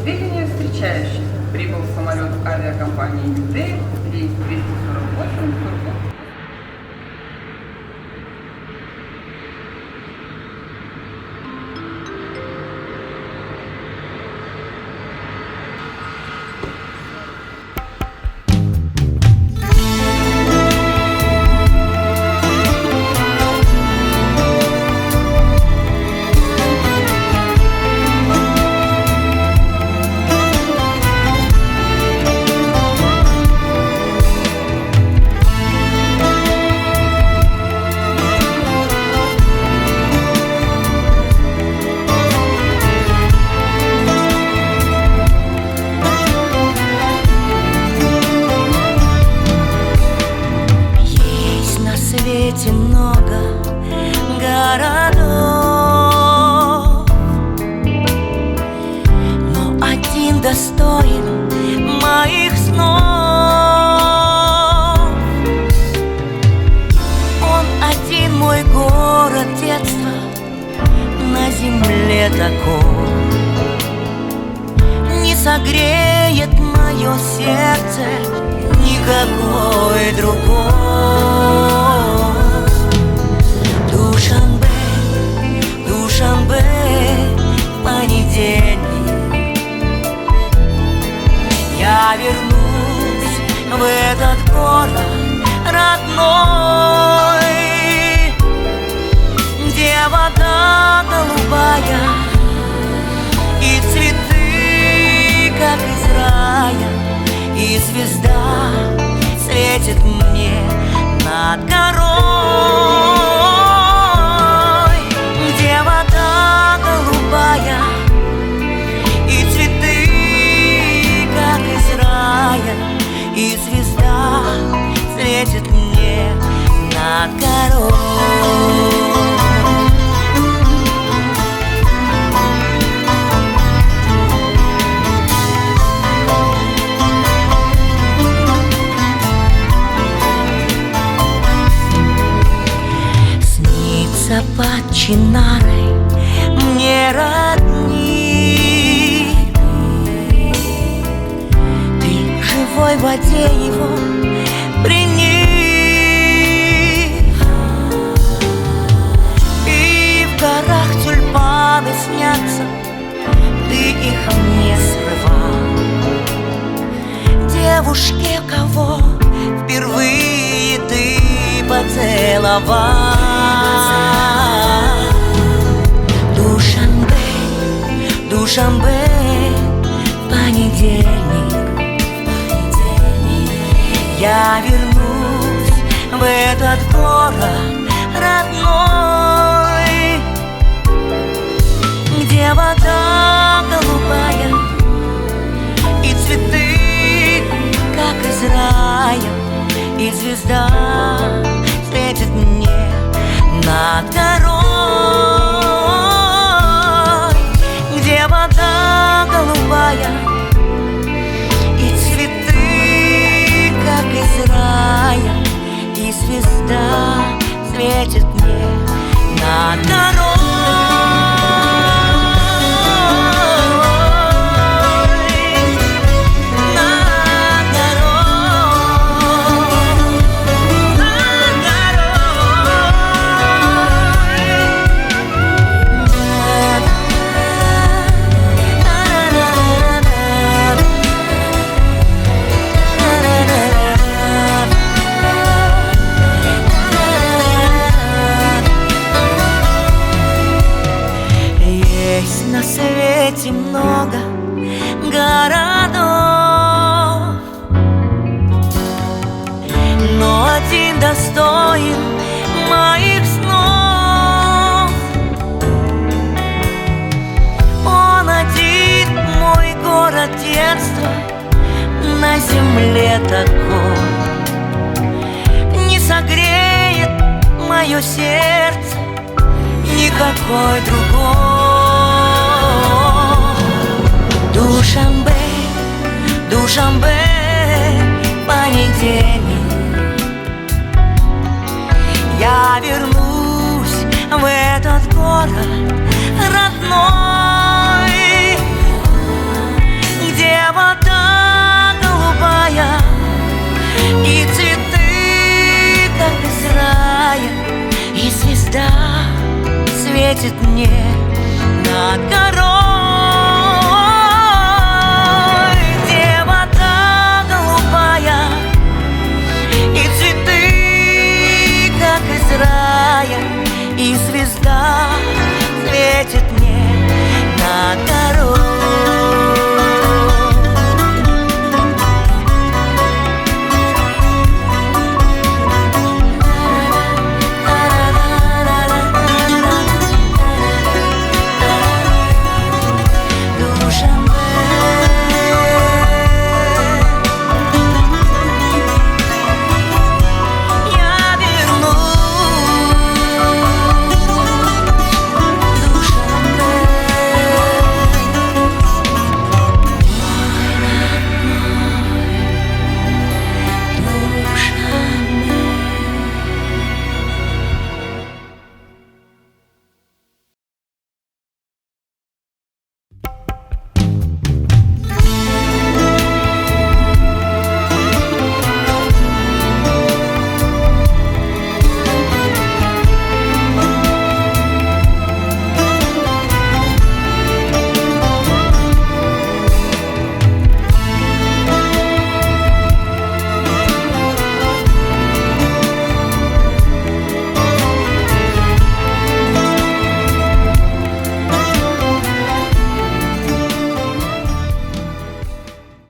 Сведения встречающих. Прибыл самолет авиакомпании «Юдеев», рейс 248 в Турку. Много городов, но один достоин моих снов. Он один мой город детства на земле такой. Не согреет мое сердце никакой другой. Душанбе, понедельник. Я вернусь в этот город родной, где вода голубая и цветы, как из рая, и звезда светит мне над горой, где вода голубая и цветы, как из рая, и звезда светит мне над горой. Под Чинарой мне родни. Ты в живой воде его приник, и в горах тюльпаны снятся, ты их не срывал. Девушке, кого впервые ты поцеловал. Душанбе, понедельник. Я вернусь в этот город родной, где вода голубая и цветы, как из рая, и звезда светит мне над горой, где вода голубая и цветы, как из рая, и звезда светит мне над горой. На свете много городов, но один достоин моих снов. Он один мой город детства на земле такой. Не согреет мое сердце никакой другой. Душанбе, понедельник. Я вернусь в этот город родной. одной, где вода голубая и цветы, как из рая, и звезда светит мне над горой, где вода голубая и цветы, как из рая, и звезда светит мне над горой.